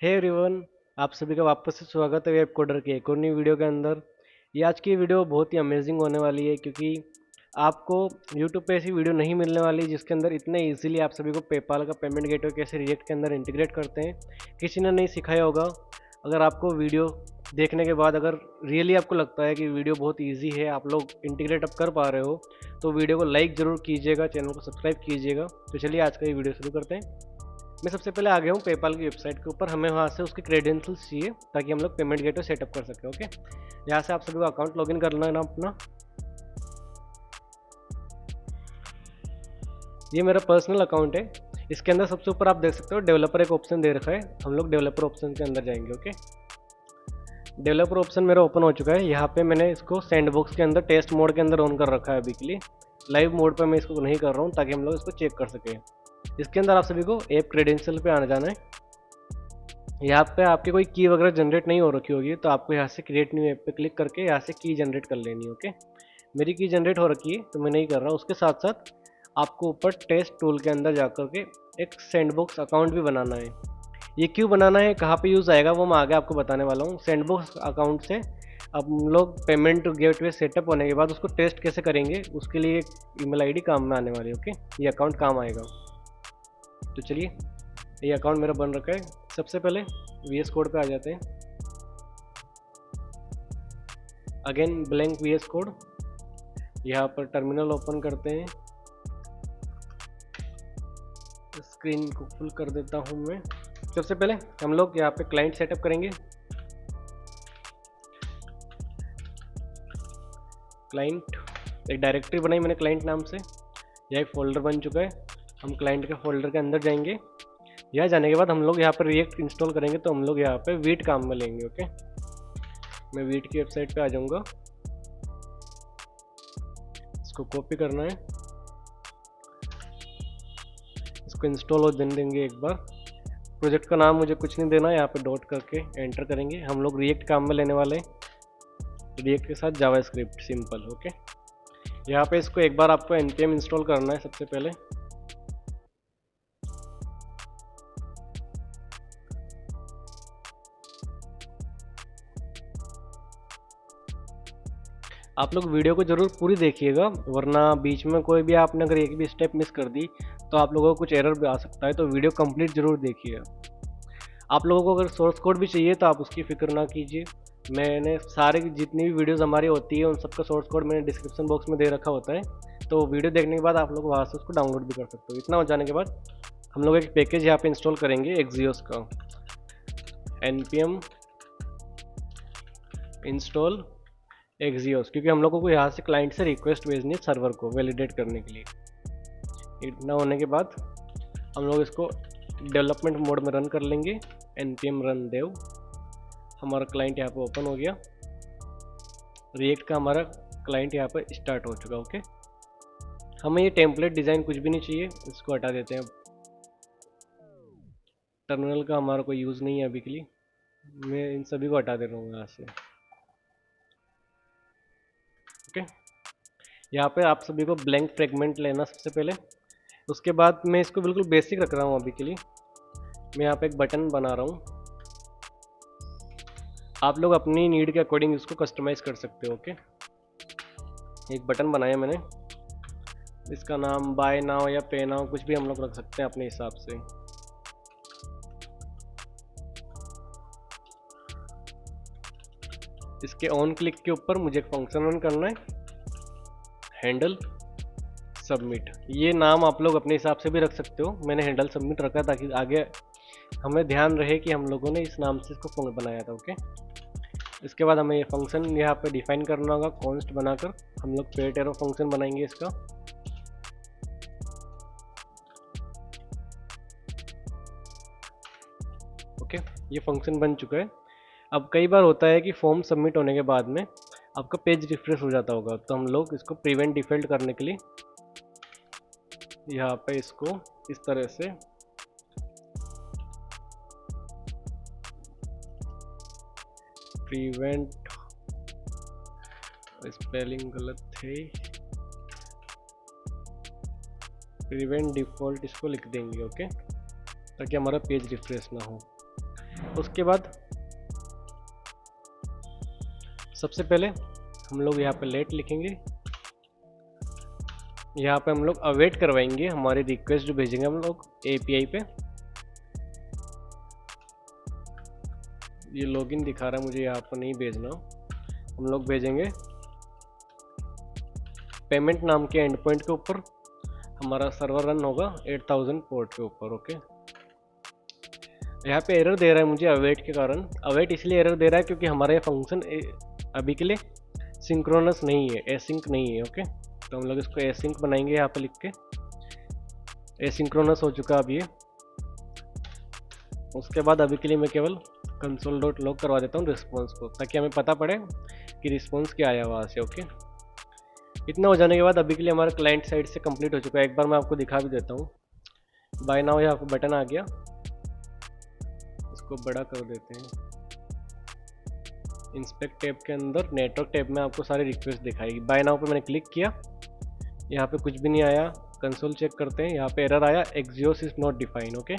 Hey everyone, आप सभी का वापस से स्वागत है वेब कोडर के एक और नई वीडियो के अंदर। ये आज की वीडियो बहुत ही अमेजिंग होने वाली है क्योंकि आपको यूट्यूब पे ऐसी वीडियो नहीं मिलने वाली जिसके अंदर इतने इजीली आप सभी को पेपाल का पेमेंट गेटवे कैसे रिएक्ट के अंदर इंटीग्रेट करते हैं किसी ने नहीं सिखाया होगा। अगर आपको वीडियो देखने के बाद अगर रियली आपको लगता है कि वीडियो बहुत ईजी है, आप लोग इंटीग्रेट अब कर पा रहे हो, तो वीडियो को लाइक ज़रूर कीजिएगा, चैनल को सब्सक्राइब कीजिएगा। तो चलिए आज का ये वीडियो शुरू करते हैं। मैं सबसे पहले आ गया हूँ पेपाल की वेबसाइट के ऊपर। हमें वहाँ से उसके क्रेडेंशियल्स चाहिए ताकि हम लोग पेमेंट गेटवे सेटअप कर सकें। ओके, यहाँ से आप सभी को अकाउंट लॉगिन करना है ना अपना। ये मेरा पर्सनल अकाउंट है। इसके अंदर सबसे ऊपर आप देख सकते हो डेवलपर एक ऑप्शन दे रखा है। हम लोग डेवलपर ऑप्शन के अंदर जाएंगे। ओके, डेवलपर ऑप्शन मेरा ओपन हो चुका है। यहाँ पे मैंने इसको सैंडबॉक्स के अंदर टेस्ट मोड के अंदर ऑन कर रखा है अभी के लिए। लाइव मोड पर मैं इसको नहीं कर रहा हूँ ताकि हम लोग इसको चेक कर सकें। इसके अंदर आप सभी को ऐप क्रेडेंशियल पे आना जाना है। यहाँ पे आपकी कोई की वगैरह जनरेट नहीं हो रखी होगी तो आपको यहाँ से क्रिएट न्यू ऐप पे क्लिक करके यहाँ से की जनरेट कर लेनी है। ओके, मेरी की जनरेट हो रखी है तो मैं नहीं कर रहा। उसके साथ साथ आपको ऊपर टेस्ट टूल के अंदर जा कर के एक सैंडबॉक्स अकाउंट भी बनाना है। ये क्यों बनाना है, कहाँ पे यूज़ आएगा, वो मैं आगे आपको बताने वाला हूँ। सैंडबॉक्स अकाउंट से अब हम लोग पेमेंट गेटवे सेटअप होने के बाद उसको टेस्ट कैसे करेंगे, उसके लिए एक ईमेल आईडी काम में आने वाली है। ओके, ये अकाउंट काम आएगा। तो चलिए, ये अकाउंट मेरा बन रखा है। सबसे पहले VS कोड पे आ जाते हैं। अगेन ब्लैंक VS कोड, यहाँ पर टर्मिनल ओपन करते हैं। स्क्रीन को फुल कर देता हूँ मैं। सबसे पहले हम लोग यहाँ पे क्लाइंट सेटअप करेंगे। क्लाइंट एक डायरेक्टरी बनाई मैंने क्लाइंट नाम से। यह एक फोल्डर बन चुका है। हम क्लाइंट के फोल्डर के अंदर जाएंगे। यहाँ जाने के बाद हम लोग यहाँ पर रिएक्ट इंस्टॉल करेंगे तो हम लोग यहाँ पे वीट काम में लेंगे। ओके, मैं वीट की वेबसाइट पे आ जाऊँगा। इसको कॉपी करना है, इसको इंस्टॉल हो देंगे एक बार। प्रोजेक्ट का नाम मुझे कुछ नहीं देना, यहाँ पे डॉट करके एंटर करेंगे। हम लोग रिएक्ट काम में लेने वाले हैं, रिएक्ट के साथ जावास्क्रिप्ट सिंपल। ओके, यहाँ पे इसको एक बार आपको npm इंस्टॉल करना है सबसे पहले। आप लोग वीडियो को जरूर पूरी देखिएगा, वरना बीच में कोई भी आपने अगर एक भी स्टेप मिस कर दी तो आप लोगों को कुछ एरर भी आ सकता है। तो वीडियो कंप्लीट जरूर देखिएगा। आप लोगों को अगर सोर्स कोड भी चाहिए तो आप उसकी फिक्र ना कीजिए। मैंने सारे जितनी भी वीडियोस हमारी होती है उन सबका सोर्स कोड मैंने डिस्क्रिप्शन बॉक्स में दे रखा होता है, तो वीडियो देखने के बाद आप लोग वहाँ से उसको डाउनलोड भी कर सकते हो। इतना हो जाने के बाद हम लोग एक पैकेज यहाँ पे इंस्टॉल करेंगे एक्सियोस का। npm इंस्टॉल एक्सियोस, क्योंकि हम लोगों को यहाँ से क्लाइंट से रिक्वेस्ट भेजनी है सर्वर को वैलिडेट करने के लिए। इतना होने के बाद हम लोग इसको डेवलपमेंट मोड में रन कर लेंगे। npm रन देव, हमारा क्लाइंट यहाँ पे ओपन हो गया। रिएक्ट का हमारा क्लाइंट यहाँ पे स्टार्ट हो चुका। ओके, हमें ये टेम्पलेट डिज़ाइन कुछ भी नहीं चाहिए, इसको हटा देते हैं। टर्मिनल का हमारा कोई यूज़ नहीं है अभी के लिए, मैं इन सभी को हटा दे रहा हूँ यहाँ से। ओके, यहाँ पे आप सभी को ब्लैंक फ्रेगमेंट लेना सबसे पहले। उसके बाद मैं इसको बिल्कुल बेसिक रख रहा हूँ अभी के लिए। मैं यहाँ पे एक बटन बना रहा हूँ, आप लोग अपनी नीड के अकॉर्डिंग इसको कस्टमाइज़ कर सकते हो। ओके, एक बटन बनाया मैंने, इसका नाम बाय नाउ या पे नाउ कुछ भी हम लोग रख सकते हैं अपने हिसाब से। इसके ऑन क्लिक के ऊपर मुझे एक फंक्शन रन करना है, हैंडल सबमिट। ये नाम आप लोग अपने हिसाब से भी रख सकते हो, मैंने हैंडल सबमिट रखा ताकि आगे हमें ध्यान रहे कि हम लोगों ने इस नाम से इसको फंक्शन बनाया था। ओके, इसके बाद हमें ये फंक्शन यहाँ पे डिफाइन करना होगा कॉन्स्ट बनाकर। हम लोग पेट एरो फंक्शन बनाएंगे इसका। ओके, ये फंक्शन बन चुका है। अब कई बार होता है कि फॉर्म सबमिट होने के बाद में आपका पेज रिफ्रेश हो जाता होगा, तो हम लोग इसको प्रिवेंट डिफॉल्ट करने के लिए यहाँ पे इसको इस तरह से प्रिवेंट, स्पेलिंग गलत है, प्रिवेंट डिफॉल्ट इसको लिख देंगे। ओके, ताकि हमारा पेज रिफ्रेश ना हो। उसके बाद सबसे पहले हम लोग यहाँ पे लेट लिखेंगे, यहाँ पे हम लोग अवेट करवाएंगे हमारी रिक्वेस्ट जो भेजेंगे हम लोग एपीआई पे। ये लॉगिन दिखा रहा है मुझे, यहाँ पर नहीं भेजना, हम लोग भेजेंगे पेमेंट नाम के एंड पॉइंट के ऊपर। हमारा सर्वर रन होगा 8000 पोर्ट के ऊपर। ओके, यहाँ पे एरर दे रहा है मुझे अवेट के कारण। अवेट इसलिए एरर दे रहा है क्योंकि हमारा ये फंक्शन अभी के लिए सिंक्रोनस नहीं है, एसिंक नहीं है। ओके, तो हम लोग इसको एसिंक बनाएंगे यहाँ पे लिख के। एसिंक्रोनस हो चुका अब ये। उसके बाद अभी के लिए मैं केवल console.log करवा देता हूँ रिस्पॉन्स को, ताकि हमें पता पड़े कि रिस्पॉन्स क्या आया वहाँ से। ओके, इतना हो जाने के बाद अभी के लिए हमारा क्लाइंट साइड से कंप्लीट हो चुका है। एक बार मैं आपको दिखा भी देता हूँ। बाय नाउ यहाँ पे बटन आ गया, इसको बड़ा कर देते हैं। इंस्पेक्ट टैब के अंदर नेटवर्क टैब में आपको सारी रिक्वेस्ट दिखाएगी। बाय नाउ पे मैंने क्लिक किया, यहाँ पे कुछ भी नहीं आया। कंसोल चेक करते हैं, यहाँ पे एरर आया Axios is not define. Okay,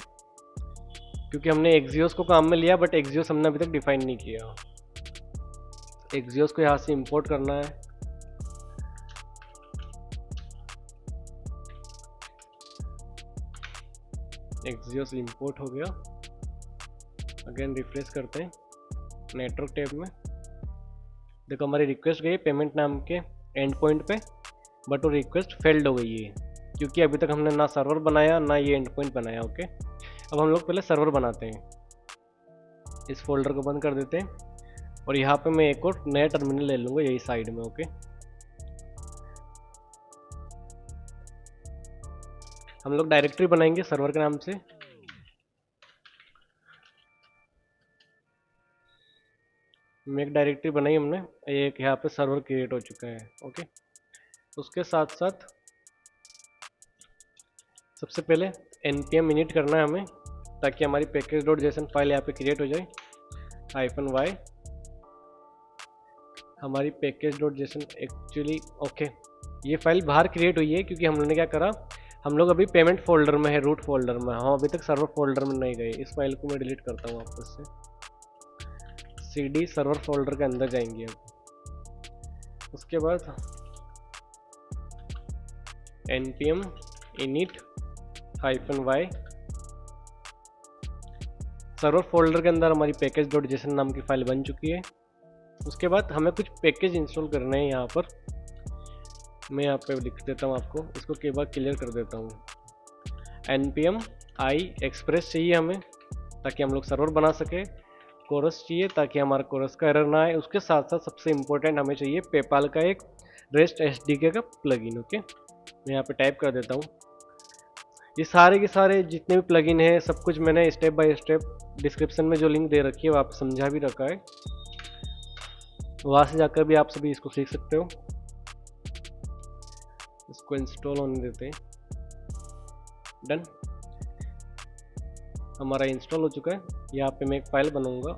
क्योंकि हमने एक्सियोस को काम में लिया, बट एक्सियोस हमने अभी तक डिफाइन नहीं किया। एक्सियोस को यहाँ से इंपोर्ट करना है। एक्सियोस इंपोर्ट हो गया। अगेन रिफ्रेश करते हैं नेटवर्क टैब में। देखो हमारी रिक्वेस्ट गई पेमेंट नाम के एंड पॉइंट पे, बट वो रिक्वेस्ट फेल्ड हो गई है क्योंकि अभी तक हमने ना सर्वर बनाया ना ये एंड पॉइंट बनाया। ओके, अब हम लोग पहले सर्वर बनाते हैं। इस फोल्डर को बंद कर देते हैं और यहाँ पे मैं एक और नया टर्मिनल ले लूँगा यही साइड में। ओके, हम लोग डायरेक्टरी बनाएंगे सर्वर के नाम से। एक डायरेक्टरी बनाई हमने, एक यहाँ पे सर्वर क्रिएट हो चुका है। ओके, उसके साथ साथ सबसे पहले npm init करना है हमें, ताकि हमारी package.json फाइल यहाँ पे क्रिएट हो जाए। -y हमारी package.json एक्चुअली ओके, ये फाइल बाहर क्रिएट हुई है क्योंकि हम लोगों ने क्या करा, हम लोग अभी पेमेंट फोल्डर में है, रूट फोल्डर में। हम अभी तक सर्वर फोल्डर में नहीं गए। इस फाइल को मैं डिलीट करता हूँ वापस से। cd सर्वर फोल्डर के अंदर जाएंगे अब। उसके बाद npm init -y server folder के अंदर हमारी package.json नाम की फाइल बन चुकी है। उसके बाद हमें कुछ पैकेज इंस्टॉल करने हैं। यहाँ पर मैं यहाँ पे लिख देता हूँ आपको, इसको कई बार क्लियर कर देता हूँ। npm i express चाहिए हमें, ताकि हम लोग सर्वर बना सके। कोरस चाहिए ताकि हमारा कोरस का एरर ना आए। उसके साथ साथ सबसे इम्पोर्टेंट हमें चाहिए पेपाल का एक रेस्ट SDK का प्लगइन। ओके, मैं यहाँ पे टाइप कर देता हूँ। ये सारे के सारे जितने भी प्लगइन है सब कुछ मैंने स्टेप बाय स्टेप डिस्क्रिप्शन में जो लिंक दे रखी है वहाँ पे समझा भी रखा है, वहाँ से जाकर भी आप सभी इसको सीख सकते हो। इसको इंस्टॉल होने देते हैं। डन, हमारा इंस्टॉल हो चुका है। यहाँ पे मैं एक फाइल बनाऊंगा।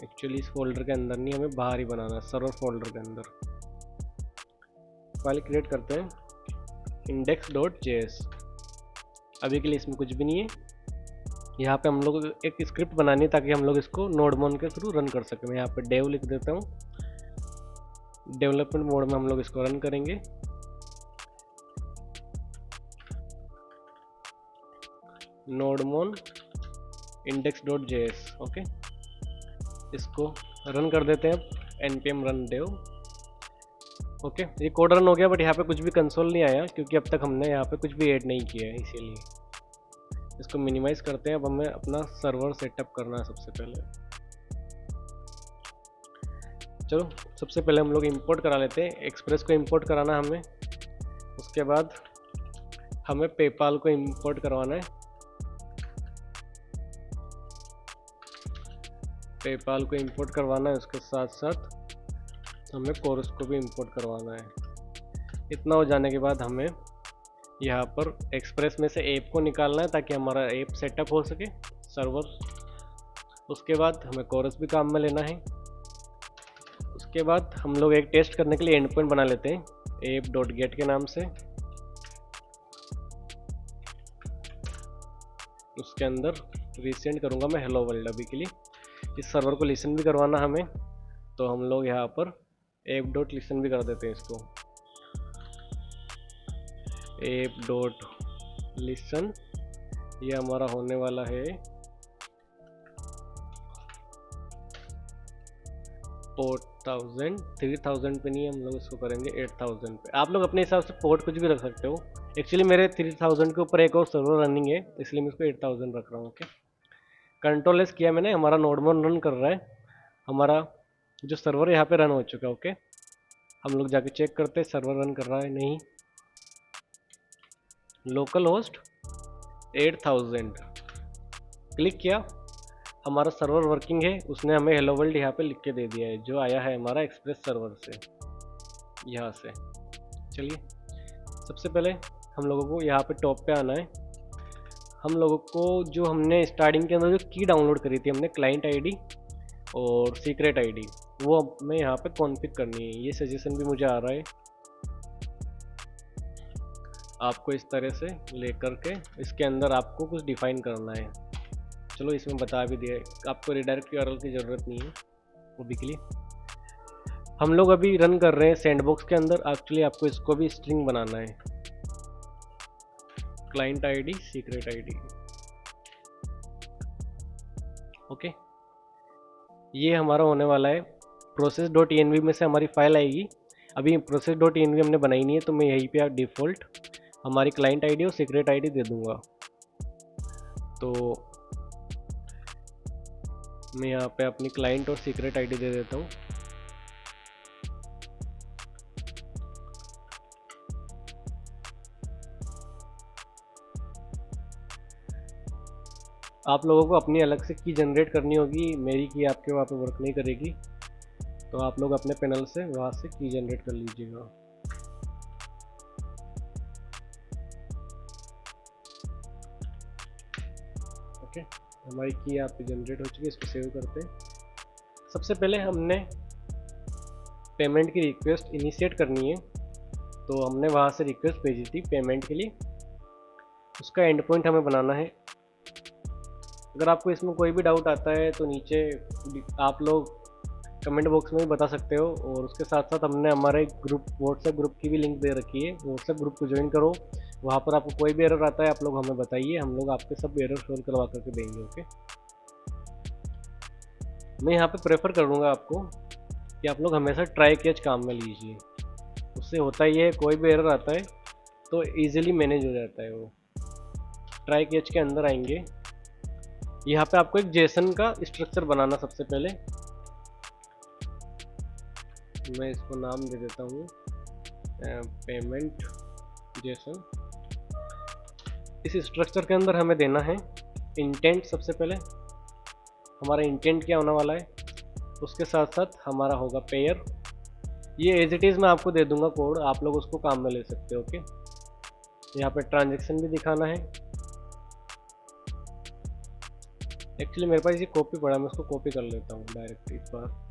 एक्चुअली इस फोल्डर के अंदर नहीं, हमें बाहर ही बनाना है, सर्वर फोल्डर के अंदर। फाइल क्रिएट करते हैं index.js। अभी के लिए इसमें कुछ भी नहीं है। यहाँ पे हम लोग एक स्क्रिप्ट बनानी है ताकि हम लोग इसको नोडमोन के थ्रू रन कर सकें। मैं यहाँ पे डेव लिख देता हूँ। डेवलपमेंट मोड में हम लोग इसको रन करेंगे। नोडमोन index.js। ओके, इसको रन कर देते हैं। npm run dev। ओके, ये कोड रन हो गया, बट यहाँ पे कुछ भी कंसोल नहीं आया क्योंकि अब तक हमने यहाँ पे कुछ भी ऐड नहीं किया है, इसीलिए इसको मिनिमाइज करते हैं। अब हमें अपना सर्वर सेटअप करना है सबसे पहले। चलो सबसे पहले हम लोग इंपोर्ट करा लेते हैं। एक्सप्रेस को इंपोर्ट कराना है हमें। उसके बाद हमें पेपाल को इंपोर्ट करवाना है। पेपाल को इंपोर्ट करवाना है, उसके साथ साथ हमें कोरस को भी इंपोर्ट करवाना है। इतना हो जाने के बाद हमें यहाँ पर एक्सप्रेस में से ऐप को निकालना है ताकि हमारा ऐप सेटअप हो सके सर्वर। उसके बाद हमें कोरस भी काम में लेना है। उसके बाद हम लोग एक टेस्ट करने के लिए एंड पॉइंट बना लेते हैं app.get के नाम से। उसके अंदर रीसेंड करूँगा मैं हेलो वर्ल्ड अभी के लिए। इस सर्वर को लिसन भी करवाना हमें, तो हम लोग यहाँ पर ऐप डॉट लिसन भी कर देते हैं इसको, ऐप डॉट लिसन। ये हमारा होने वाला है 3000 पे नहीं, हम लोग इसको करेंगे 8000 पे। आप लोग अपने हिसाब से पोर्ट कुछ भी रख सकते हो। एक्चुअली मेरे 3000 के ऊपर एक और सर्वर रनिंग है, इसलिए मैं इसको 8000 रख रहा हूँ। ओके, कंट्रोल एस किया मैंने, हमारा नोडमोन रन कर रहा है, हमारा जो सर्वर यहाँ पे रन हो चुका है। ओके, हम लोग जाके चेक करते हैं सर्वर रन कर रहा है नहीं। लोकल होस्ट 8000 क्लिक किया, हमारा सर्वर वर्किंग है। उसने हमें हेलो वर्ल्ड यहाँ पे लिख के दे दिया है, जो आया है हमारा एक्सप्रेस सर्वर से, यहाँ से। चलिए, सबसे पहले हम लोगों को यहाँ पे टॉप पे आना है। हम लोगों को जो हमने स्टार्टिंग के अंदर जो की डाउनलोड करी थी हमने, क्लाइंट आईडी और सीक्रेट आईडी, वो हमें यहाँ पे कॉन्फ़िग करनी है। ये सजेशन भी मुझे आ रहा है, आपको इस तरह से लेकर के इसके अंदर आपको कुछ डिफाइन करना है। चलो, इसमें बता भी दिया है, आपको रिडायरेक्ट यूआरएल की ज़रूरत नहीं है अभी के लिए। हम लोग अभी रन कर रहे हैं सैंडबॉक्स के अंदर। एक्चुअली आपको इसको भी स्ट्रिंग बनाना है, client ID secret ID. Okay, ये हमारा होने वाला है process.env में से हमारी फाइल आएगी। अभी process.env हमने बनाई नहीं है, तो मैं यहीं पे आप डिफ़ॉल्ट हमारी क्लाइंट आईडी और सीक्रेट आईडी दे दूंगा। तो मैं यहाँ पे अपनी क्लाइंट और सीक्रेट आईडी दे देता हूँ। आप लोगों को अपनी अलग से की जनरेट करनी होगी, मेरी की आपके वहाँ पे वर्क नहीं करेगी, तो आप लोग अपने पैनल से वहाँ से की जनरेट कर लीजिएगा। ओके, हमारी की यहाँ पे जनरेट हो चुकी है, इसको सेव करते हैं। सबसे पहले हमने पेमेंट की रिक्वेस्ट इनिशिएट करनी है, तो हमने वहाँ से रिक्वेस्ट भेजी थी पेमेंट के लिए, उसका एंड पॉइंट हमें बनाना है। अगर आपको इसमें कोई भी डाउट आता है तो नीचे आप लोग कमेंट बॉक्स में भी बता सकते हो, और उसके साथ साथ हमने हमारे ग्रुप व्हाट्सएप ग्रुप की भी लिंक दे रखी है, व्हाट्सएप ग्रुप को ज्वाइन करो। वहाँ पर आपको कोई भी एरर आता है आप लोग हमें बताइए, हम लोग आपके सब एरर सोल्व करवा करके देंगे। ओके, मैं यहाँ पे प्रेफर करूँगा आपको कि आप लोग हमेशा ट्राई कैच काम में लीजिए। उससे होता ही है, कोई भी एरर आता है तो ईजिली मैनेज हो जाता है वो। ट्राई कैच के अंदर आएंगे, यहाँ पे आपको एक जेसन का स्ट्रक्चर बनाना। सबसे पहले मैं इसको नाम दे देता हूँ पेमेंट जेसन। इस स्ट्रक्चर के अंदर हमें देना है इंटेंट। सबसे पहले हमारा इंटेंट क्या होने वाला है, उसके साथ साथ हमारा होगा पेयर। ये एज इट इज़ मैं आपको दे दूंगा कोड, आप लोग उसको काम में ले सकते हो। ओके, यहाँ पे ट्रांजेक्शन भी दिखाना है। एक्चुअली मेरे पास ये कॉपी पड़ा, मैं उसको कॉपी कर लेता हूँ डायरेक्ट इस बार।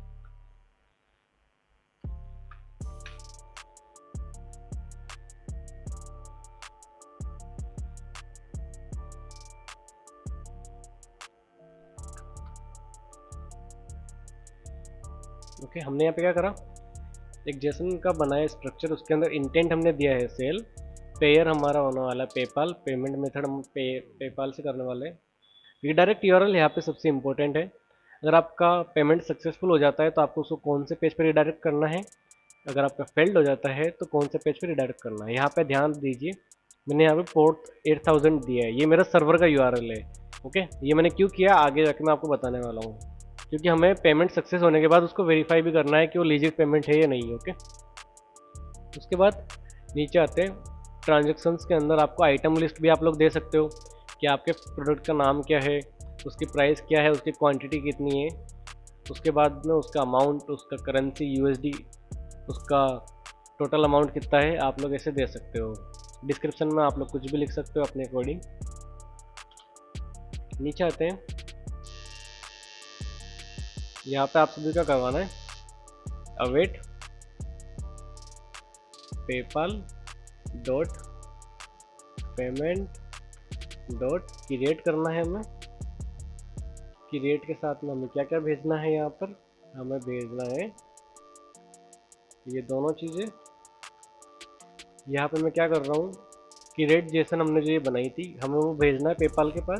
ओके, हमने यहाँ पे क्या करा, एक जेसन का बनाया स्ट्रक्चर, उसके अंदर इंटेंट हमने दिया है सेल। पेयर हमारा होने वाला है पेपाल, पेमेंट मेथड हम पेपाल से करने वाले हैं। रिडायरेक्ट यूआरएल यहाँ पे सबसे इंपॉर्टेंट है। अगर आपका पेमेंट सक्सेसफुल हो जाता है तो आपको उसको कौन से पेज पे रिडायरेक्ट करना है, अगर आपका फेल्ड हो जाता है तो कौन से पेज पे रिडायरेक्ट करना है। यहाँ पे ध्यान दीजिए, मैंने यहाँ पे पोर्ट 8000 दिया है, ये मेरा सर्वर का यूआरएल है। ओके, ये मैंने क्यों किया आगे जाके मैं आपको बताने वाला हूँ, क्योंकि हमें पेमेंट सक्सेस होने के बाद उसको वेरीफाई भी करना है कि वो लीजिट पेमेंट है या नहीं। ओके, उसके बाद नीचे आते हैं ट्रांजेक्शन्स के अंदर आपको आइटम लिस्ट भी आप लोग दे सकते हो कि आपके प्रोडक्ट का नाम क्या है, उसकी प्राइस क्या है, उसकी क्वांटिटी कितनी है, उसके बाद में उसका अमाउंट, उसका करेंसी यूएसडी, उसका टोटल अमाउंट कितना है, आप लोग ऐसे दे सकते हो। डिस्क्रिप्शन में आप लोग कुछ भी लिख सकते हो अपने अकॉर्डिंग। नीचे आते हैं, यहाँ पे आप सभी का करवाना है await PayPal dot payment dot create करना है हमें। इसकी रेट के साथ में हमें क्या क्या भेजना है, यहाँ पर हमें भेजना है ये दोनों चीज़ें। यहाँ पे मैं क्या कर रहा हूँ कि रेट जेसन हमने जो ये बनाई थी हमें वो भेजना है पेपाल के पास।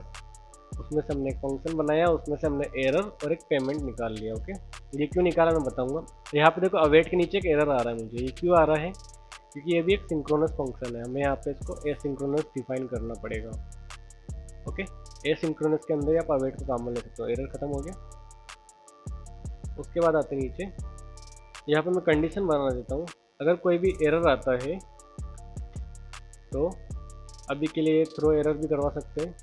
उसमें से हमने एक फंक्शन बनाया, उसमें से हमने एरर और एक पेमेंट निकाल लिया। ओके, ये क्यों निकाला मैं बताऊंगा। यहाँ पे देखो अवेट के नीचे एक एरर आ रहा है मुझे, ये क्यों आ रहा है क्योंकि ये भी एक सिंक्रोनस फंक्शन है, हमें यहाँ पे इसको एसिंक्रोनस डिफाइन करना पड़ेगा। ओके, एसिंक्रोनस के अंदर आप अवेट को काम में ले सकते हो। एरर खत्म हो गया। उसके बाद आते नीचे, यहाँ पे मैं कंडीशन बना देता हूँ। अगर कोई भी एरर आता है तो अभी के लिए थ्रो एरर भी करवा सकते हैं,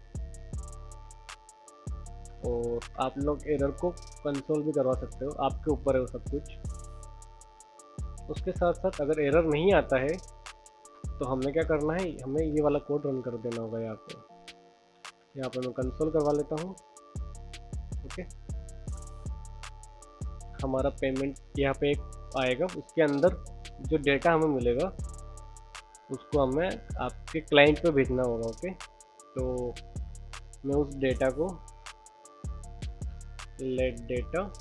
और आप लोग एरर को कंसोल भी करवा सकते हो, आपके ऊपर है वो सब कुछ। उसके साथ साथ अगर एरर नहीं आता है तो हमें क्या करना है, हमें ये वाला कोड रन कर देना होगा। यहाँ पे मैं कंसोल करवा लेता हूँ। ओके, हमारा पेमेंट यहाँ पे एक आएगा, उसके अंदर जो डेटा हमें मिलेगा उसको हमें आपके क्लाइंट पे भेजना होगा। ओके, तो मैं उस डेटा को let data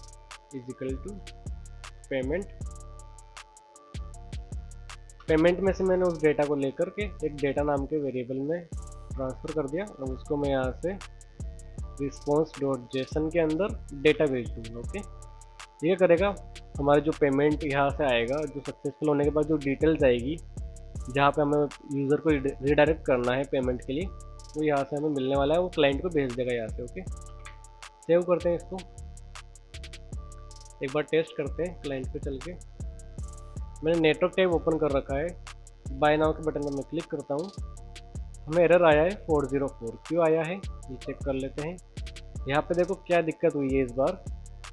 is equal to payment में से मैंने उस डेटा को लेकर के एक डेटा नाम के वेरिएबल में ट्रांसफ़र कर दिया, और उसको मैं यहाँ से response.json के अंदर डेटा भेज दूँगा। ओके, ये करेगा हमारा जो पेमेंट यहाँ से आएगा, जो सक्सेसफुल होने के बाद जो डिटेल्स आएगी जहाँ पे हमें यूज़र को रिडायरेक्ट करना है पेमेंट के लिए, वो यहाँ से हमें मिलने वाला है, वो क्लाइंट को भेज देगा यहाँ से। ओके, सेव करते हैं इसको, एक बार टेस्ट करते हैं क्लाइंट पे चल के। मैंने नेटवर्क टैब ओपन कर रखा है, बाय नाउ के बटन पर मैं क्लिक करता हूँ। हमें एरर आया है 404, क्यों आया है ये चेक कर लेते हैं। यहाँ पे देखो क्या दिक्कत हुई है इस बार,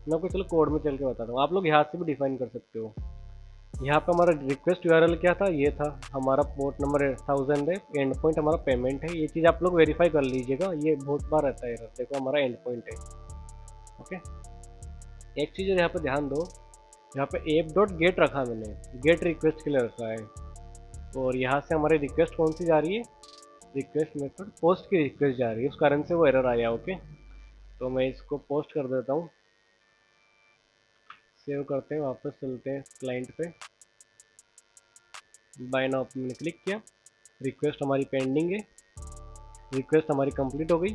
मैं आपको चलो कोड में चल के बताता हूँ, आप लोग यहाँ से भी डिफाइन कर सकते हो। यहाँ पे हमारा रिक्वेस्ट यूआरएल क्या था, ये था हमारा पोर्ट नंबर 1000 है, एंड पॉइंट हमारा पेमेंट है। ये चीज़ आप लोग वेरीफाई कर लीजिएगा, ये बहुत बार रहता है एरर। देखो हमारा एंड पॉइंट है। ओके, एक चीज़ यहाँ पे ध्यान दो, यहाँ पे app.get रखा मैंने, गेट रिक्वेस्ट के लिए रखा है, और यहाँ से हमारी रिक्वेस्ट कौन सी जा रही है, रिक्वेस्ट मेथड पोस्ट की रिक्वेस्ट जा रही है, उस कारण से वो एरर आया। ओके, तो मैं इसको पोस्ट कर देता हूँ, सेव करते हैं, वापस चलते हैं क्लाइंट पे। बाय नाउ मैंने क्लिक किया, रिक्वेस्ट हमारी पेंडिंग है, रिक्वेस्ट हमारी कंप्लीट हो गई।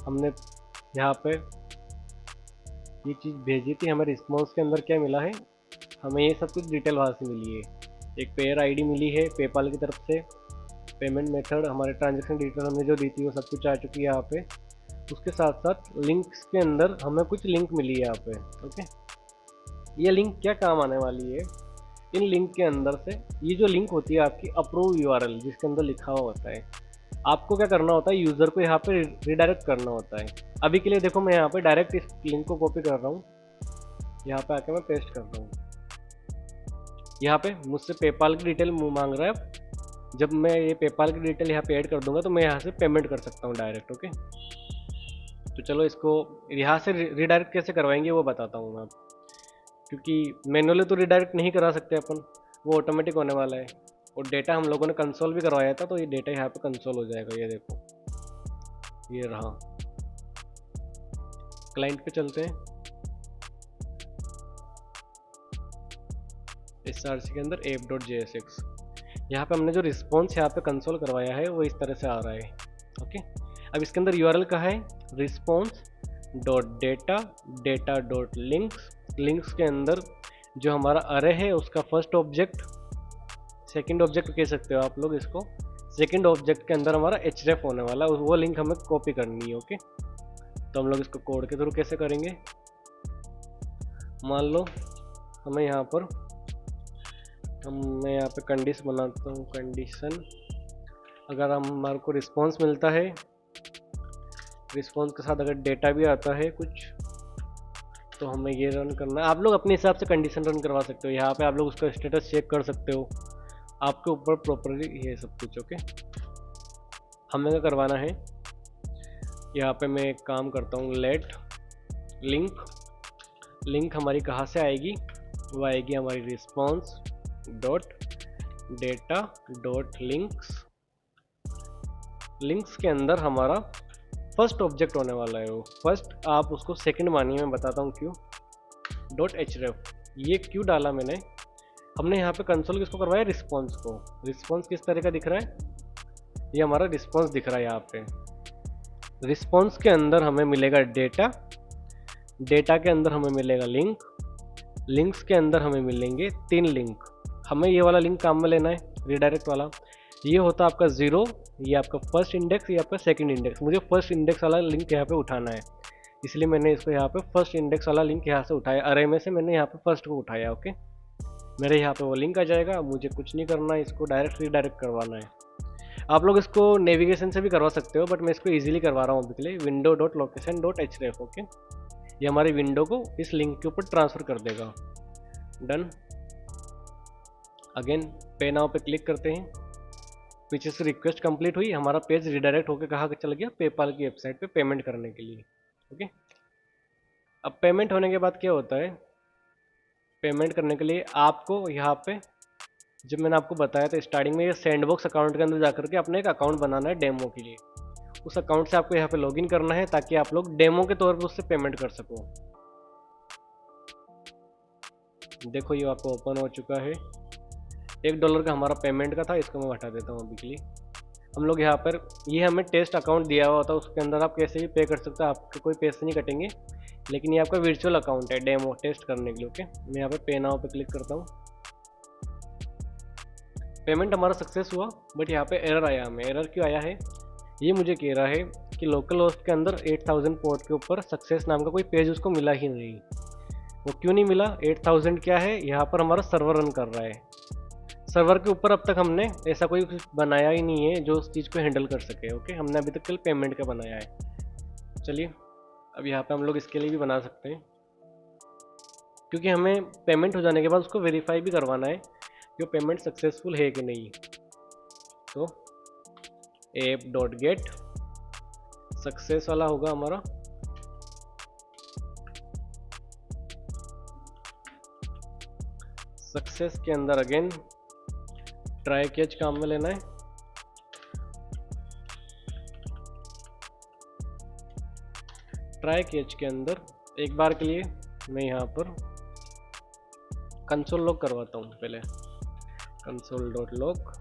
हमने यहाँ पे ये चीज़ भेजी थी, हमें रिस्पॉन्स के अंदर क्या मिला है, हमें ये सब कुछ डिटेल वहाँ से मिली है। एक पेयर आईडी मिली है पेपाल की तरफ से, पेमेंट मेथड, हमारे ट्रांजेक्शन डिटेल हमने जो दी थी वो सब कुछ आ चुकी है यहाँ पे। उसके साथ साथ लिंक्स के अंदर हमें कुछ लिंक मिली है यहाँ पे। ओके, ये लिंक क्या काम आने वाली है, इन लिंक के अंदर से ये जो लिंक होती है आपकी अप्रूव यूआरएल, जिसके अंदर लिखा हुआ होता है, आपको क्या करना होता है, यूज़र को यहाँ पे रिडायरेक्ट करना होता है। अभी के लिए देखो मैं यहाँ पे डायरेक्ट इस लिंक को कॉपी कर रहा हूँ, यहाँ पे आके मैं पेस्ट कर रहा हूँ। यहाँ पे मुझसे पेपाल की डिटेल मांग रहा है, जब मैं ये पेपाल की डिटेल यहाँ पे ऐड कर दूंगा तो मैं यहाँ से पेमेंट कर सकता हूँ डायरेक्ट। ओके, तो चलो इसको यहाँ से रिडायरेक्ट कैसे करवाएंगे वो बताता हूँ मैं, क्योंकि मैनुअली तो रिडायरेक्ट नहीं करा सकते अपन, वो ऑटोमेटिक होने वाला है। और डेटा हम लोगों ने कंसोल भी करवाया था, तो ये डेटा यहाँ पे कंसोल हो जाएगा। ये देखो, ये रहा। क्लाइंट पे चलते हैं, SRC के अंदर app.jsx, यहाँ पे हमने जो रिस्पॉन्स यहाँ पे कंसोल करवाया है वो इस तरह से आ रहा है। ओके, अब इसके अंदर यूआरएल का है response.data.links, लिंक्स के अंदर जो हमारा अरे है उसका फर्स्ट ऑब्जेक्ट, सेकंड ऑब्जेक्ट कह सकते हो आप लोग इसको, सेकंड ऑब्जेक्ट के अंदर हमारा href होने वाला है, वो लिंक हमें कॉपी करनी है। ओके, तो हम लोग इसको कोड के थ्रू कैसे करेंगे, मान लो हमें यहाँ पर मैं यहाँ पे कंडीशन बनाता हूँ, कंडीशन अगर हमारे को रिस्पॉन्स मिलता है, रिस्पॉन्स के साथ अगर डेटा भी आता है कुछ, तो हमें ये रन करना है। आप लोग अपने हिसाब से कंडीशन रन करवा सकते हो, यहाँ पे आप लोग उसका स्टेटस चेक कर सकते हो, आपके ऊपर प्रॉपरली ये सब कुछ। ओके, हमें क्या करवाना है, यहाँ पे मैं एक काम करता हूँ, लेट लिंक हमारी कहाँ से आएगी, वो आएगी हमारी response dot data dot links के अंदर हमारा फर्स्ट ऑब्जेक्ट होने वाला है वो फर्स्ट, आप उसको सेकंड मानिए, मैं बताता हूँ क्यों। डॉट href, ये क्यों डाला मैंने, हमने यहाँ पे कंसोल किसको करवाया, रिस्पॉन्स को। रिस्पॉन्स किस तरह का दिख रहा है, ये हमारा रिस्पॉन्स दिख रहा है यहाँ पे। रिस्पॉन्स के अंदर हमें मिलेगा डेटा, डेटा के अंदर हमें मिलेगा लिंक, लिंक्स के अंदर हमें मिलेंगे 3 लिंक। हमें ये वाला लिंक काम में लेना है, रीडायरेक्ट वाला। ये होता है आपका 0, ये आपका फर्स्ट इंडेक्स, ये आपका सेकंड इंडेक्स। मुझे फर्स्ट इंडेक्स वाला लिंक यहाँ पे उठाना है, इसलिए मैंने इसको यहाँ पे फर्स्ट इंडेक्स वाला लिंक यहाँ से उठाया। अरे में से मैंने यहाँ पे फर्स्ट को उठाया। ओके, मेरे यहाँ पे वो लिंक आ जाएगा, मुझे कुछ नहीं करना है, इसको डायरेक्ट रीडायरेक्ट करवाना है। आप लोग इसको नेविगेशन से भी करवा सकते हो, बट मैं इसको इजीली करवा रहा हूँ अभी के लिए। Window dot location dot href। Okay, ये हमारी विंडो को इस लिंक के ऊपर ट्रांसफर कर देगा। डन। अगेन पे नाउ पे क्लिक करते हैं, पीछे से रिक्वेस्ट कंप्लीट हुई, हमारा पेज रिडायरेक्ट होकर कहाँ चला गया, पेपाल की वेबसाइट पे पेमेंट करने के लिए। ओके, अब पेमेंट होने के बाद क्या होता है, पेमेंट करने के लिए आपको यहाँ पे, जब मैंने आपको बताया था स्टार्टिंग में, ये सैंडबॉक्स अकाउंट के अंदर जाकर के अपने एक अकाउंट बनाना है डेमो के लिए। उस अकाउंट से आपको यहाँ पे लॉगिन करना है ताकि आप लोग डेमो के तौर पे उससे पेमेंट कर सको। देखो ये आपको ओपन हो चुका है, $1 का हमारा पेमेंट का था, इसको मैं हटा देता हूँ अभी के लिए। हम लोग यहाँ पर, ये हमें टेस्ट अकाउंट दिया हुआ था, उसके अंदर आप कैसे भी पे कर सकते हो, आपके कोई पैसे नहीं कटेंगे, लेकिन ये आपका वर्चुअल अकाउंट है डेमो टेस्ट करने के लिए। ओके, मैं यहाँ पे पे नाउ पे क्लिक करता हूँ, पेमेंट हमारा सक्सेस हुआ, बट यहाँ पे एरर आया। हमें एरर क्यों आया है, ये मुझे कह रहा है कि लोकल होस्ट के अंदर 8000 पोर्ट के ऊपर सक्सेस नाम का कोई पेज उसको मिला ही नहीं। वो क्यों नहीं मिला, 8000 क्या है, यहाँ पर हमारा सर्वर रन कर रहा है। सर्वर के ऊपर अब तक हमने ऐसा कोई बनाया ही नहीं है जो उस चीज़ को हैंडल कर सके। ओके, हमने अभी तक केवल पेमेंट का बनाया है। चलिए अब यहाँ पे हम लोग इसके लिए भी बना सकते हैं, क्योंकि हमें पेमेंट हो जाने के बाद उसको वेरीफाई भी करवाना है कि वो पेमेंट सक्सेसफुल है कि नहीं। तो app.get सक्सेस वाला होगा हमारा, सक्सेस के अंदर अगेन ट्राई कैच काम में लेना है। ट्राई कैच के अंदर एक बार के लिए मैं यहाँ पर कंसोल लॉग करवाता हूँ पहले, console dot log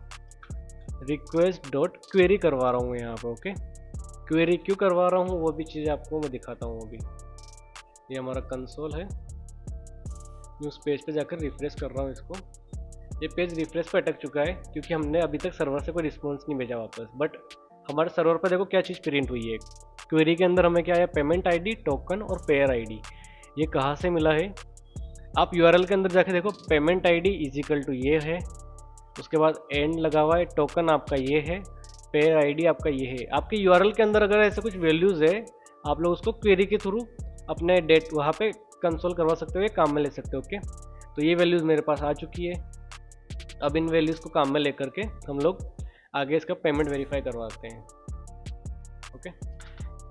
request dot query करवा रहा हूँ यहाँ पर। ओके, क्वेरी क्यों करवा रहा हूँ वो भी चीज़ आपको मैं दिखाता हूँ। अभी ये हमारा कंसोल है, मैं उस पेज पे जाकर रिफ्रेश कर रहा हूँ इसको। ये पेज रिफ्रेश पे अटक चुका है क्योंकि हमने अभी तक सर्वर से कोई रिस्पॉन्स नहीं भेजा वापस। बट हमारे सर्वर पर देखो क्या चीज़ प्रिंट हुई है, क्वेरी के अंदर हमें क्या आया, पेमेंट आईडी, टोकन और पेयर आईडी। ये कहाँ से मिला है, आप यूआरएल के अंदर जाके देखो, payment ID is equal to ये है, उसके बाद एंड लगा हुआ है, टोकन आपका ये है, पेयर आईडी आपका ये है। आपके यूआरएल के अंदर अगर ऐसे कुछ वैल्यूज़ है, आप लोग उसको क्वेरी के थ्रू अपने डेट वहाँ पे कंसोल करवा सकते हो, ये काम में ले सकते हो। ओके, तो ये वैल्यूज़ मेरे पास आ चुकी है। अब इन वैल्यूज़ को काम में लेकर के हम लोग आगे इसका पेमेंट वेरीफाई करवाते हैं। ओके,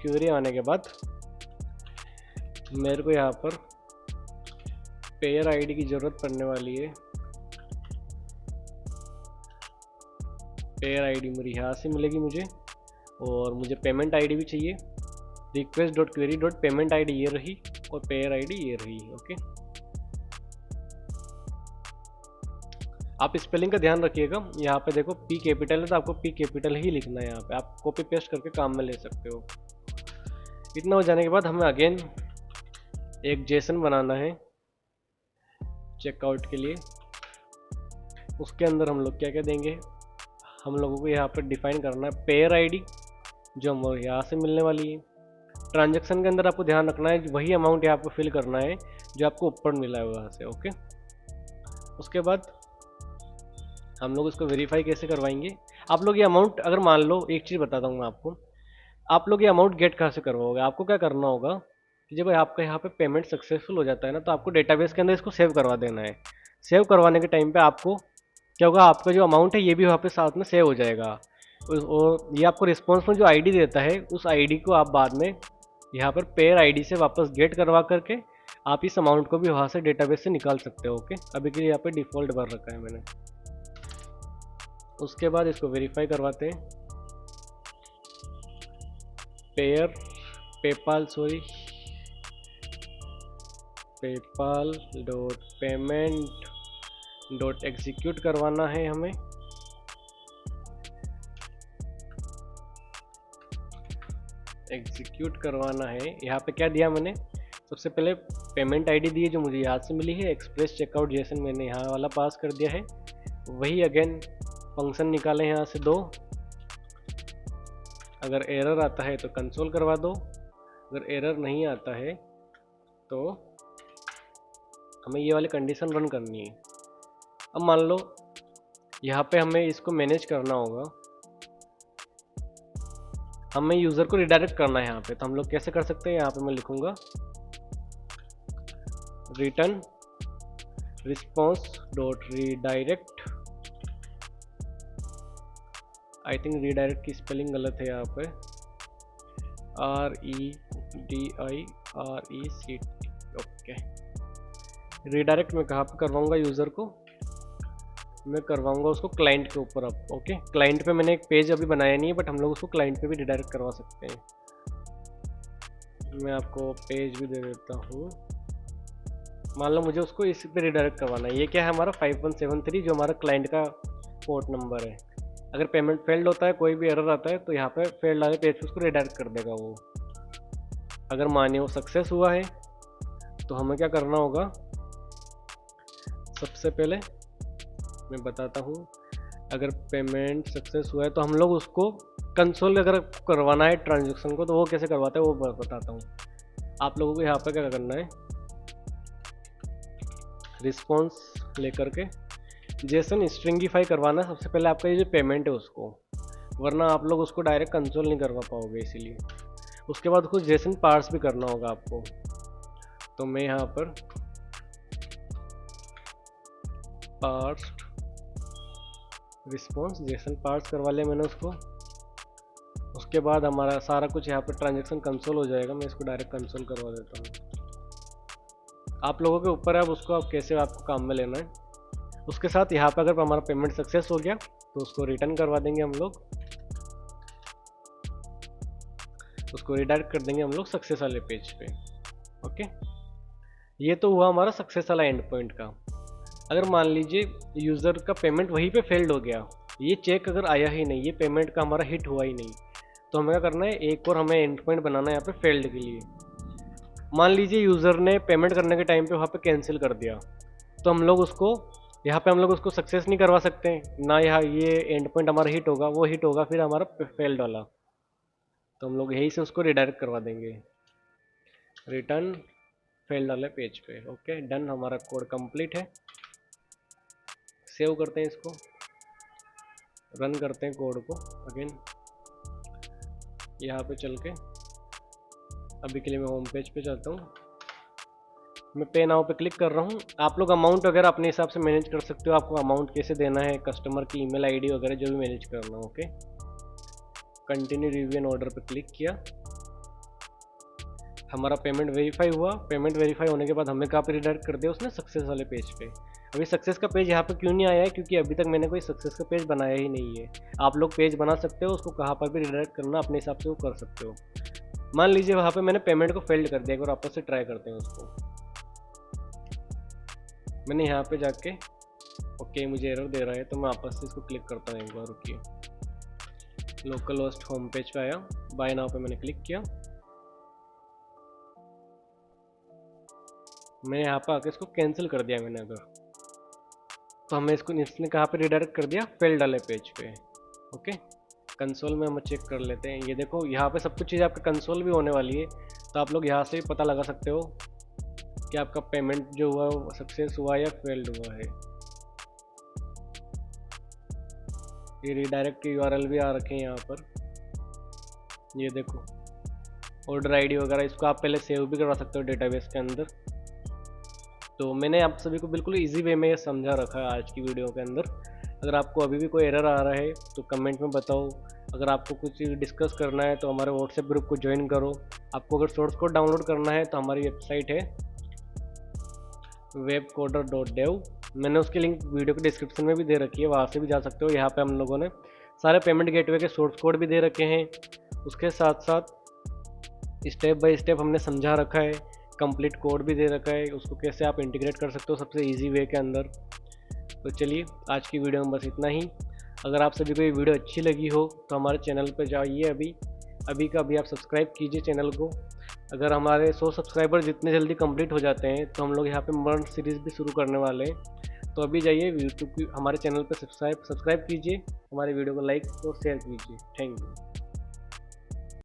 क्वेरी आने के बाद मेरे को यहाँ पर पेयर आईडी की ज़रूरत पड़ने वाली है। पेयर आईडी मेरी यहाँ से मिलेगी मुझे, और मुझे पेमेंट आईडी भी चाहिए। Request dot query dot payment ID ये रही और पेयर आईडी ये रही। ओके, आप स्पेलिंग का ध्यान रखिएगा। यहाँ पे देखो पी कैपिटल है तो आपको पी कैपिटल ही लिखना है। यहाँ पे आप कॉपी पेस्ट करके काम में ले सकते हो। इतना हो जाने के बाद हमें अगेन एक जेसन बनाना है चेकआउट के लिए। उसके अंदर हम लोग क्या क्या देंगे, हम लोगों को यहाँ पर डिफाइन करना है पेयर आईडी जो हम यहाँ से मिलने वाली है। ट्रांजैक्शन के अंदर आपको ध्यान रखना है वही अमाउंट यहाँ पर फिल करना है जो आपको ऊपर मिला है वहाँ से। ओके, उसके बाद हम लोग इसको वेरीफाई कैसे करवाएंगे। आप लोग ये अमाउंट अगर मान लो, एक चीज़ बताता हूँ मैं आपको, आप लोग ये अमाउंट गेट कहाँ से करवाओगे। आपको क्या करना होगा कि जब आपका यहाँ पे पेमेंट सक्सेसफुल हो जाता है ना, तो आपको डेटाबेस के अंदर इसको सेव करवा देना है। सेव करवाने के टाइम पे आपको क्या होगा, आपका जो अमाउंट है ये भी वहाँ पे साथ में सेव हो जाएगा। और ये आपको रिस्पॉन्स में जो आईडी देता है, उस आईडी को आप बाद में यहाँ पर पेयर आईडी से वापस गेट करवा करके आप इस अमाउंट को भी वहाँ से डेटाबेस से निकाल सकते हो। ओके, अभी के लिए यहाँ पे डिफ़ॉल्ट भर रखा है मैंने। उसके बाद इसको वेरीफाई करवाते हैं। PayPal dot payment dot execute करवाना है हमें। एग्जीक्यूट करवाना है। यहाँ पे क्या दिया मैंने, सबसे पहले पेमेंट आईडी दी है जो मुझे याद से मिली है, एक्सप्रेस चेकआउट जेसन मैंने यहाँ वाला पास कर दिया है। वही अगेन फंक्शन निकाले यहाँ से 2। अगर एरर आता है तो कंसोल करवा दो, अगर एरर नहीं आता है तो हमें ये वाली कंडीशन रन करनी है। अब मान लो यहाँ पे हमें इसको मैनेज करना होगा, हमें यूज़र को रिडायरेक्ट करना है यहाँ पे, तो हम लोग कैसे कर सकते हैं। यहाँ पे मैं लिखूँगा return response dot redirect. I think redirect की स्पेलिंग गलत है यहाँ पे, REDIRECT। ओके, रीडायरेक्ट मैं कहाँ पे करवाऊँगा यूज़र को, मैं करवाऊँगा उसको क्लाइंट के ऊपर। अब ओके, क्लाइंट पे मैंने एक पेज अभी बनाया नहीं है, बट हम लोग उसको क्लाइंट पे भी रिडायरेक्ट करवा सकते हैं। मैं आपको पेज भी दे देता हूँ। मान लो मुझे उसको इस पे रिडायरेक्ट करवाना है। ये क्या है हमारा 5173 जो हमारा क्लाइंट का पोर्ट नंबर है। अगर पेमेंट फेल्ड होता है, कोई भी एरर आता है, तो यहाँ पे फेल्ड वाले पेज पे उसको रिडायरेक्ट कर देगा वो। अगर मानिए वो सक्सेस हुआ है तो हमें क्या करना होगा, सबसे पहले मैं बताता हूँ। अगर पेमेंट सक्सेस हुआ है तो हम लोग उसको कंसोल अगर करवाना है ट्रांजेक्शन को, तो वो कैसे करवाते हैं वो बताता हूँ आप लोगों को। यहाँ पे क्या करना है, रिस्पॉन्स लेकर के जेसन स्ट्रिंगिफाई करवाना है सबसे पहले आपका ये जो पेमेंट है उसको, वरना आप लोग उसको डायरेक्ट कंसोल नहीं करवा पाओगे इसीलिए। उसके बाद कुछ जेसन पार्स भी करना होगा आपको। तो मैं यहाँ पर पार्स रिस्पॉन्स जेसन पार्स करवा लिया मैंने उसको। उसके बाद हमारा सारा कुछ यहाँ पर ट्रांजेक्शन कंसोल हो जाएगा। मैं इसको डायरेक्ट कंसोल करवा देता हूँ। आप लोगों के ऊपर है अब उसको आप कैसे आपको काम में लेना है। उसके साथ यहाँ पर अगर हमारा पेमेंट सक्सेस हो गया तो उसको रिटर्न करवा देंगे हम लोग, उसको रिडायरेक्ट कर देंगे हम लोग सक्सेस वाले पेज पे। ओके, ये तो हुआ हमारा सक्सेस वाला एंड पॉइंट का। अगर मान लीजिए यूज़र का पेमेंट वहीं पे फेल्ड हो गया, ये चेक अगर आया ही नहीं, ये पेमेंट का हमारा हिट हुआ ही नहीं, तो हमें क्या करना है, एक और हमें एंड पॉइंट बनाना है यहाँ पे फेल्ड के लिए। मान लीजिए यूज़र ने पेमेंट करने के टाइम पे वहाँ पे कैंसिल कर दिया, तो हम लोग उसको यहाँ पे हम लोग उसको सक्सेस नहीं करवा सकते ना, यहाँ ये एंड पॉइंट हमारा हिट होगा, वो हिट होगा फिर हमारा फेल्ड वाला, तो हम लोग यही से उसको रिडायरेक्ट करवा देंगे रिटर्न फेल्ड वाले पेज पे। ओके डन, हमारा कोड कंप्लीट है। सेव करते हैं इसको, रन करते हैं कोड को अगेन। यहाँ पे चल के अभी के लिए मैं होम पेज पे चलता हूँ। मैं पे नाउ पे क्लिक कर रहा हूँ। आप लोग अमाउंट वगैरह अपने हिसाब से मैनेज कर सकते हो, आपको अमाउंट कैसे देना है, कस्टमर की ईमेल आईडी वगैरह जो भी मैनेज करना हो। Okay, continue review and order पे क्लिक किया, हमारा पेमेंट वेरीफाई हुआ। पेमेंट वेरीफाई होने के बाद हमें कहाँ पे रिडायरेक्ट कर दिया उसने, सक्सेस वाले पेज पे। अभी सक्सेस का पेज यहाँ पे क्यों नहीं आया है, क्योंकि अभी तक मैंने कोई सक्सेस का पेज बनाया ही नहीं है। आप लोग पेज बना सकते हो, उसको कहाँ पर भी रिडायरेक्ट करना अपने हिसाब से वो कर सकते हो। मान लीजिए वहाँ पे मैंने पेमेंट को फेल्ड कर दिया, एक बार वापस से ट्राई करते हैं उसको। मैंने यहाँ पे जाके ओके मुझे एरर दे रहा है, तो मैं वापस से इसको क्लिक करता हूँ एक बार, रुकिए। लोकल होस्ट होम पेज पे आया, बाय नाउ पे मैंने क्लिक किया। मैंने यहाँ पे आके इसको कैंसिल कर दिया मैंने अगर, तो हमें इसने कहाँ पे रिडायरेक्ट कर दिया, फेल्ड वाले पेज पे। ओके, कंसोल में हम चेक कर लेते हैं। ये देखो यहाँ पे सब कुछ चीज़ आपका कंसोल भी होने वाली है, तो आप लोग यहाँ से भी पता लगा सकते हो कि आपका पेमेंट जो हुआ वो सक्सेस हुआ या फेल्ड हुआ है। ये रिडायरेक्ट के यूआरएल भी आ रखे हैं यहाँ पर, ये देखो ऑर्डर आईडी वगैरह, इसको आप पहले सेव भी करवा सकते हो डेटाबेस के अंदर। तो मैंने आप सभी को बिल्कुल इजी वे में समझा रखा है आज की वीडियो के अंदर। अगर आपको अभी भी कोई एरर आ रहा है तो कमेंट में बताओ। अगर आपको कुछ डिस्कस करना है तो हमारे व्हाट्सएप ग्रुप को ज्वाइन करो। आपको अगर सोर्स कोड डाउनलोड करना है तो हमारी वेबसाइट है webcoder.dev, मैंने उसकी लिंक वीडियो के डिस्क्रिप्शन में भी दे रखी है, वहाँ से भी जा सकते हो। यहाँ पे हम लोगों ने सारे पेमेंट गेटवे के सोर्स कोड भी दे रखे हैं। उसके साथ साथ स्टेप बाय स्टेप हमने समझा रखा है, कंप्लीट कोड भी दे रखा है, उसको कैसे आप इंटीग्रेट कर सकते हो सबसे इजी वे के अंदर। तो चलिए आज की वीडियो में बस इतना ही। अगर आप सभी को ये वीडियो अच्छी लगी हो तो हमारे चैनल पर जाइए, अभी का अभी आप सब्सक्राइब कीजिए चैनल को। अगर हमारे 100 सब्सक्राइबर जितने जल्दी कंप्लीट हो जाते हैं तो हम लोग यहाँ पे मर्न सीरीज़ भी शुरू करने वाले हैं। तो अभी जाइए यूट्यूब हमारे चैनल पर सब्सक्राइब कीजिए, हमारे वीडियो को लाइक और शेयर कीजिए। Thank you.